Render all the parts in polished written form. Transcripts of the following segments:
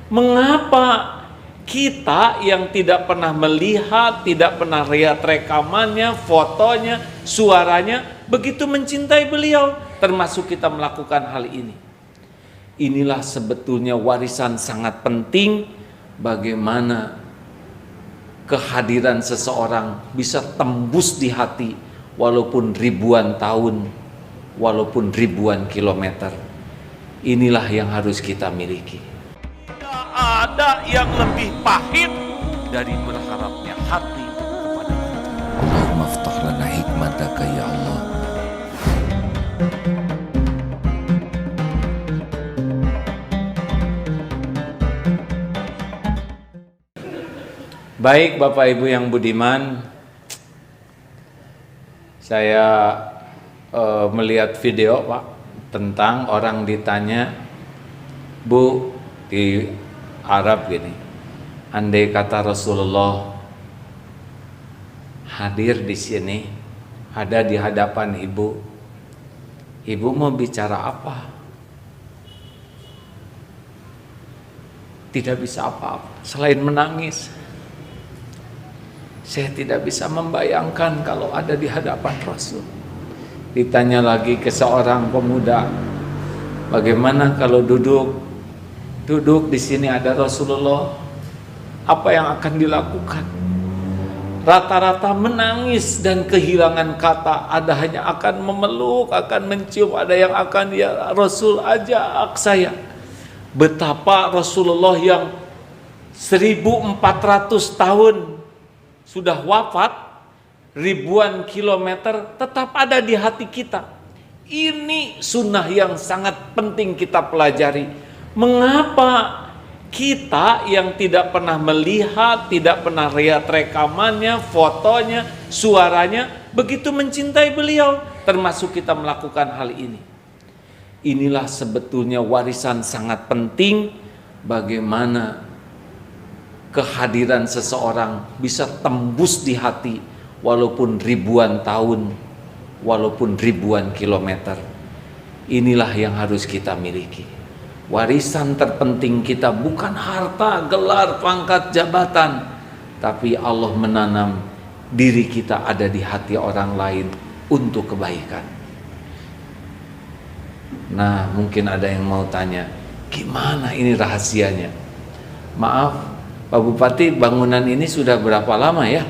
Mengapa kita yang tidak pernah melihat, tidak pernah lihat rekamannya, fotonya, suaranya, begitu mencintai beliau, termasuk kita melakukan hal ini? Inilah sebetulnya warisan sangat penting, bagaimana kehadiran seseorang bisa tembus di hati walaupun ribuan tahun, walaupun ribuan kilometer. Inilah yang harus kita miliki. Tidak ada yang lebih pahit dari berharapnya hati kepada kita. Allahumma aftah lana hikmataka ya Allah. Baik Bapak Ibu yang budiman, saya melihat video Pak tentang orang ditanya, Bu, di Arab gini, andai kata Rasulullah hadir di sini, ada di hadapan ibu, ibu mau bicara apa? Tidak bisa apa-apa selain menangis. Saya tidak bisa membayangkan kalau ada di hadapan Rasul. Ditanya lagi ke seorang pemuda, bagaimana kalau duduk di sini ada Rasulullah, apa yang akan dilakukan? Rata-rata menangis dan kehilangan kata. Ada hanya akan memeluk, akan mencium, ada yang akan, ya Rasul ajak saya. Betapa Rasulullah yang 1400 tahun sudah wafat, ribuan kilometer, tetap ada di hati kita. Ini sunnah yang sangat penting kita pelajari. Mengapa kita yang tidak pernah melihat, tidak pernah lihat rekamannya, fotonya, suaranya, begitu mencintai beliau, termasuk kita melakukan hal ini? Inilah sebetulnya warisan sangat penting, bagaimana kehadiran seseorang bisa tembus di hati walaupun ribuan tahun, walaupun ribuan kilometer. Inilah yang harus kita miliki. Warisan terpenting kita bukan harta, gelar, pangkat, jabatan, tapi Allah menanam diri kita ada di hati orang lain untuk kebaikan. Nah, mungkin ada yang mau tanya, gimana ini rahasianya? Maaf Pak Bupati, bangunan ini sudah berapa lama ya?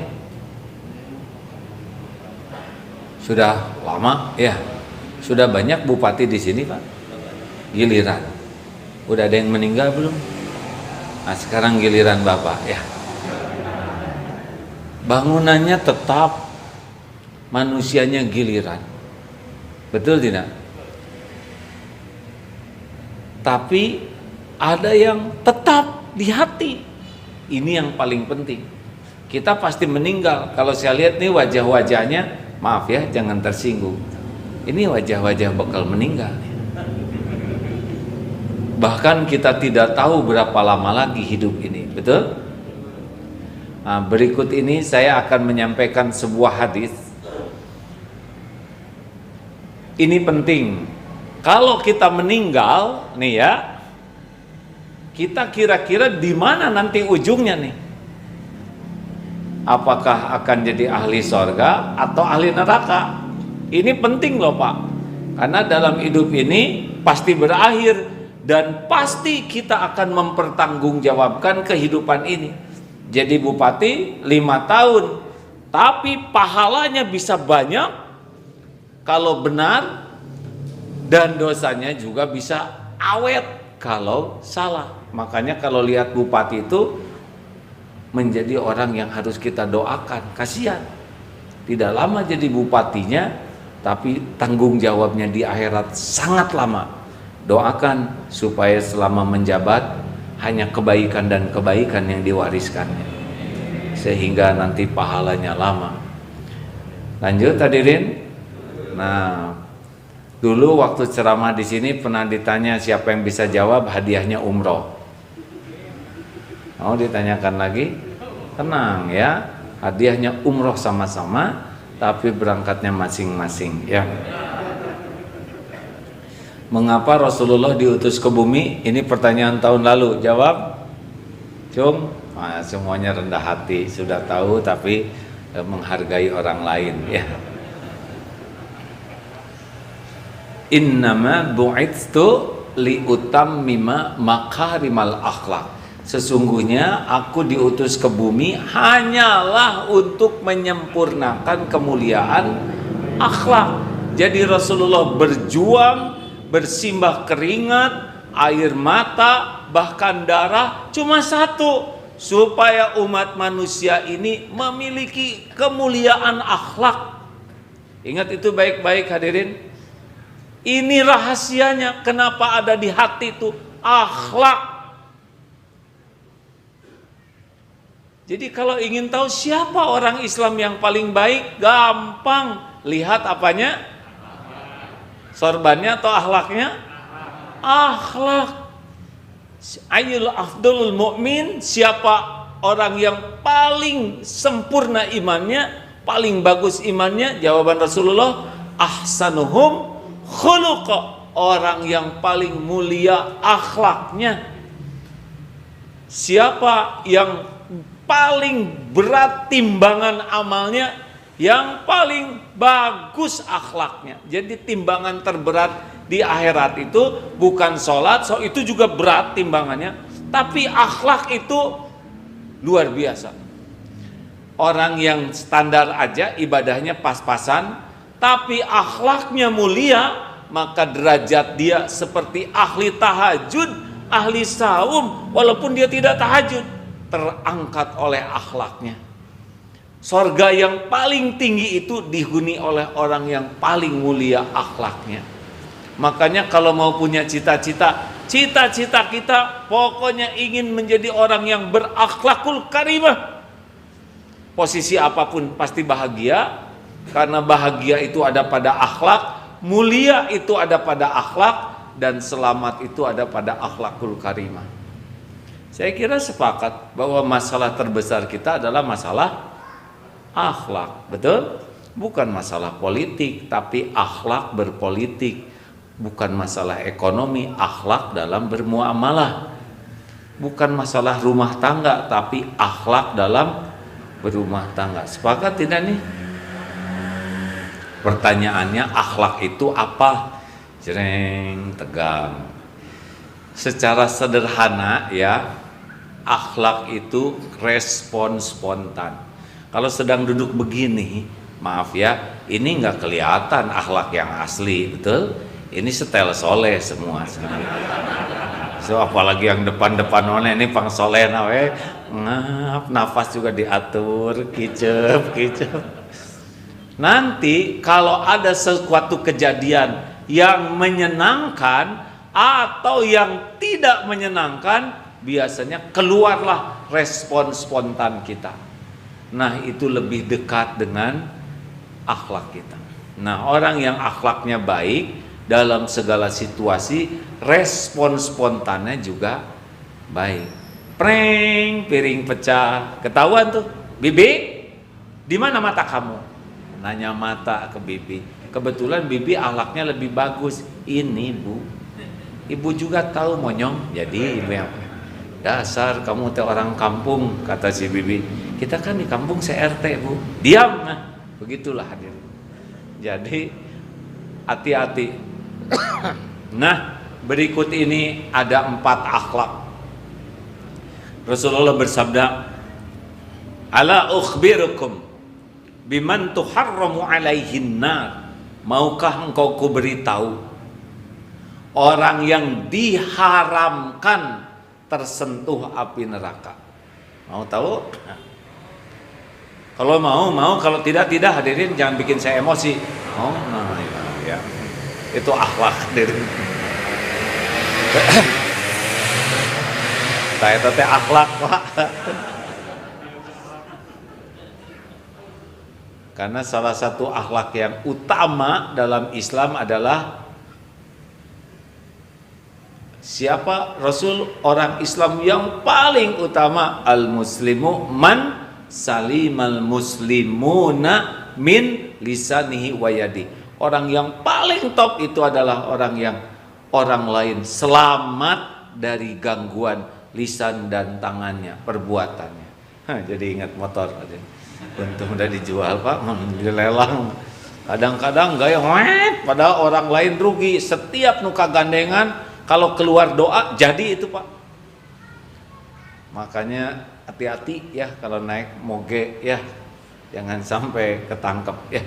Sudah lama ya? Sudah banyak bupati di sini Pak? Giliran. Udah ada yang meninggal belum? Nah, sekarang giliran Bapak ya. Bangunannya tetap, manusianya giliran. Betul tidak? Tapi ada yang tetap di hati. Ini yang paling penting. Kita pasti meninggal. Kalau saya lihat nih wajah-wajahnya, maaf ya, jangan tersinggung. Ini wajah-wajah bakal meninggal. Bahkan kita tidak tahu berapa lama lagi hidup ini, betul? Nah, berikut ini saya akan menyampaikan sebuah hadis. Ini penting. Kalau kita meninggal, nih ya, kita kira-kira di mana nanti ujungnya nih? Apakah akan jadi ahli sorga atau ahli neraka? Ini penting loh Pak, karena dalam hidup ini pasti berakhir dan pasti kita akan mempertanggungjawabkan kehidupan ini. Jadi bupati 5 tahun, tapi pahalanya bisa banyak kalau benar, dan dosanya juga bisa awet kalau salah. Makanya kalau lihat bupati itu menjadi orang yang harus kita doakan. Kasihan, tidak lama jadi bupatinya, tapi tanggung jawabnya di akhirat sangat lama. Doakan supaya selama menjabat hanya kebaikan dan kebaikan yang diwariskannya, sehingga nanti pahalanya lama. Lanjut hadirin. Nah, dulu waktu ceramah di sini pernah ditanya siapa yang bisa jawab, hadiahnya umroh. Mau ditanyakan lagi? Tenang ya, hadiahnya umroh sama-sama, tapi berangkatnya masing-masing ya. Mengapa Rasulullah diutus ke bumi? Ini pertanyaan tahun lalu. Jawab. Cung, semuanya rendah hati, sudah tahu tapi menghargai orang lain ya. Innama bu'itstu liutammima makarimal akhlak. Sesungguhnya aku diutus ke bumi hanyalah untuk menyempurnakan kemuliaan akhlak. Jadi Rasulullah berjuang, bersimbah keringat, air mata, bahkan darah cuma satu, supaya umat manusia ini memiliki kemuliaan akhlak. Ingat itu baik-baik hadirin. Ini rahasianya kenapa ada di hati itu akhlak. Jadi kalau ingin tahu siapa orang Islam yang paling baik, gampang. Lihat apanya? Sorbannya atau akhlaknya? Akhlak. Ayyul afdalul mu'min, siapa orang yang paling sempurna imannya, paling bagus imannya? Jawaban Rasulullah, ahsanuhum khuluqa, orang yang paling mulia akhlaknya. Siapa yang paling berat timbangan amalnya, yang paling bagus akhlaknya. Jadi timbangan terberat di akhirat itu bukan sholat, so itu juga berat timbangannya, tapi akhlak itu luar biasa. Orang yang standar aja ibadahnya pas-pasan, tapi akhlaknya mulia, maka derajat dia seperti ahli tahajud, ahli saum, walaupun dia tidak tahajud, terangkat oleh akhlaknya. Sorga yang paling tinggi itu dihuni oleh orang yang paling mulia akhlaknya. Makanya kalau mau punya cita-cita kita pokoknya ingin menjadi orang yang berakhlakul karimah. Posisi apapun pasti bahagia, karena bahagia itu ada pada akhlak, mulia itu ada pada akhlak, dan selamat itu ada pada akhlakul karimah. Saya kira sepakat bahwa masalah terbesar kita adalah masalah akhlak, betul? Bukan masalah politik, tapi akhlak berpolitik. Bukan masalah ekonomi, akhlak dalam bermuamalah. Bukan masalah rumah tangga, tapi akhlak dalam berumah tangga. Sepakat tidak nih? Pertanyaannya, akhlak itu apa? Jreng, tegang. Secara sederhana ya, akhlak itu respon spontan. Kalau sedang duduk begini, maaf ya, ini nggak kelihatan akhlak yang asli, betul? Ini setel soleh semua. So apalagi yang depan-depan one ini pang soleh nawe, ngap, nafas juga diatur, kicep. Nanti kalau ada sesuatu kejadian yang menyenangkan atau yang tidak menyenangkan, biasanya keluarlah respon spontan kita. Nah, itu lebih dekat dengan akhlak kita. Nah, orang yang akhlaknya baik, dalam segala situasi respon spontannya juga baik. Prank, piring pecah, ketahuan tuh, Bibi, di mana mata kamu? Nanya mata ke Bibi. Kebetulan Bibi akhlaknya lebih bagus. Ini Bu, Ibu juga tahu monyong. Jadi Ibu yang dasar kamu teh orang kampung, kata si Bibi. Kita kan di kampung CRT Bu. Diam. Nah, begitulah hadir. Jadi hati-hati. Nah, berikut ini ada 4 akhlak. Rasulullah bersabda, "Ala ukhbirukum biman tuharramu alaihin nar." Maukah engkau kuberitahu orang yang diharamkan tersentuh api neraka? Mau tahu? Nah. Kalau mau, kalau tidak hadirin, jangan bikin saya emosi. Oh, nah ya. Itu akhlak hadirin. Saya tete akhlak, Pak. Karena salah satu akhlak yang utama dalam Islam adalah siapa Rasul orang Islam yang paling utama, al-muslimu man salimal muslimuna min lisanihi wa yadi. Orang yang paling top itu adalah orang yang orang lain selamat dari gangguan lisan dan tangannya, perbuatannya. Jadi ingat motor tadi. Untung udah dijual Pak, dilelang. Kadang-kadang gaya padahal orang lain rugi. Setiap nuka gandengan kalau keluar doa jadi itu Pak. Makanya hati-hati ya kalau naik moge ya, jangan sampai ketangkep ya.